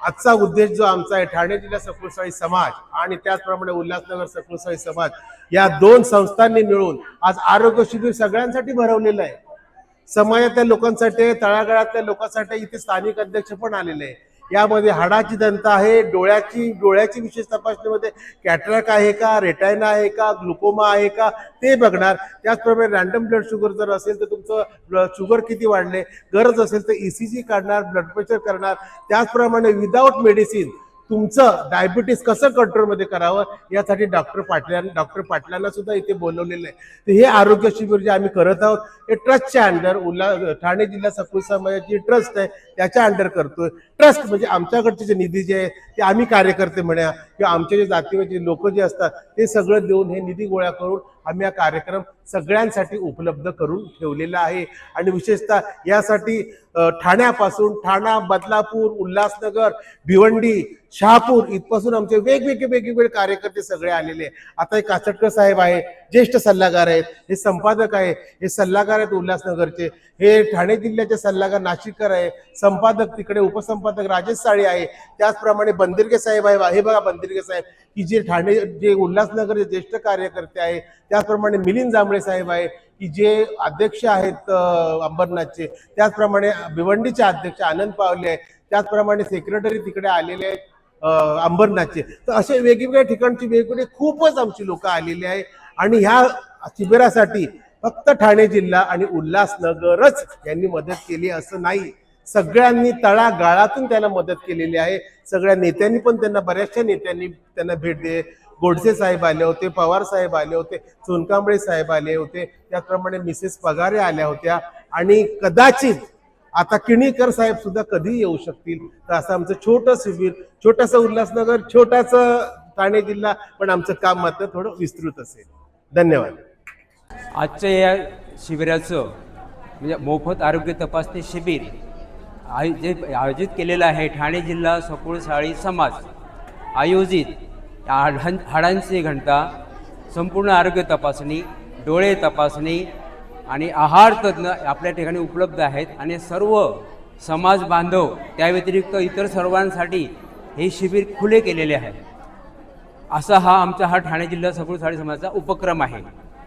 आजचा उद्देश जो आमचा आहे, ठाणे जिल्हा सकुळसाळी समाज आणि त्याचप्रमाणे उल्हासनगर सकुळसाळी समाज या दोन संस्थांनी मिळून आज आरोग्य शिबिर सगळ्यांसाठी भरवलेलं आहे. समाजातल्या लोकांसाठी, तळागाळातल्या लोकांसाठी इथे स्थानिक अध्यक्ष पण आलेले आहे. यामध्ये हाडाची दंत आहे, डोळ्याची विशेष तपासणीमध्ये कॅटरॅक्ट आहे का, रेटायना आहे का, ग्लुकोमा आहे का ते बघणार. त्याचप्रमाणे रॅन्डम ब्लड शुगर जर असेल तर तुमचं शुगर किती वाढले, गरज असेल तर ECG काढणार, ब्लड प्रेशर करणार. त्याचप्रमाणे विदाऊट मेडिसिन तुमचं डायबिटीस कसं कंट्रोलमध्ये करावं यासाठी डॉक्टर पाटलांना सुद्धा इथे बोलवलेलं आहे. तर हे आरोग्य शिबिर जे आम्ही करत आहोत हे ट्रस्टच्या अंडर ठाणे जिल्हा सकुळ समाजाची ट्रस्ट आहे त्याच्या अंडर करतोय. ट्रस्ट म्हणजे आमच्याकडचे जे निधी जे आहे ते आम्ही कार्यकर्ते म्हणा किंवा आमचे जे जातीचे लोक जे असतात ते सगळं देऊन हे निधी गोळा करून आम्ही हा कार्यक्रम सगळ्यांसाठी उपलब्ध करून ठेवलेला आहे. आणि विशेषतः यासाठी ठाण्यापासून ठाणा, बदलापूर, उल्हासनगर, भिवंडी, शहापूर इथपासून आमचे वेगवेगळे कार्यकर्ते सगळे आलेले आहे. आता एक कासटकर साहेब आहे, ज्येष्ठ सल्लागार आहेत, हे संपादक आहे, हे सल्लागार आहेत उल्हासनगरचे, हे ठाणे जिल्ह्याचे सल्लागार नाशिककर आहे, संपादक तिकडे उपसंपादक राजेश साळे आहे, त्याचप्रमाणे बंदिरगे साहेब आहे, हे बघा बंदिरगे साहेब की जे उल्हासनगरचे ज्येष्ठ कार्यकर्ते आहे. त्याचप्रमाणे मिलिंद जांभळे साहेब आहे की जे अध्यक्ष आहेत अंबरनाथचे. त्याचप्रमाणे भिवंडीचे अध्यक्ष आनंद पावले आहे. त्याचप्रमाणे सेक्रेटरी तिकडे आलेले आहेत अंबरनाथचे. तर असे वेगवेगळ्या ठिकाणची वेगवेगळे खूपच आमची लोक आलेली आहे. आणि ह्या शिबिरासाठी फक्त ठाणे जिल्हा आणि उल्हासनगरच यांनी मदत केली असं नाही, सगळ्यांनी तळागाळातून त्याला मदत केलेली आहे. सगळ्या नेत्यांनी पण बऱ्याचशा नेत्यांनी त्यांना भेट दिली. गोडसे साहेब आले होते, पवार साहेब आले होते, सोनकांबळे साहेब आले होते, त्याचप्रमाणे मिसेस पगारे आल्या होत्या. आणि कदाचित आता किणीकर साहेब सुद्धा कधी येऊ शकतील. तर असं आमचं छोटं शिबिर, छोटंसं उल्हासनगर, छोटासा ठाणे जिल्हा, पण आमचं काम मात्र थोडं विस्तृत असेल. धन्यवाद. आजच्या या शिबिराचं म्हणजे मोफत आरोग्य तपासणी शिबिर आयोजित केलेलं आहे ठाणे जिल्हा सकुळसाळी समाज आयोजित. हाडांची घंटा, संपूर्ण आरोग्य तपासणी, डोळे तपासणी आणि आहार तज्ज्ञ आपल्या ठिकाणी उपलब्ध आहेत. आणि सर्व समाज बांधव त्या व्यतिरिक्त इतर सर्वांसाठी हे शिबिर खुले केलेले आहे. असा हा ठाणे जिल्हा सकुळसाळी समाजाचा उपक्रम आहे.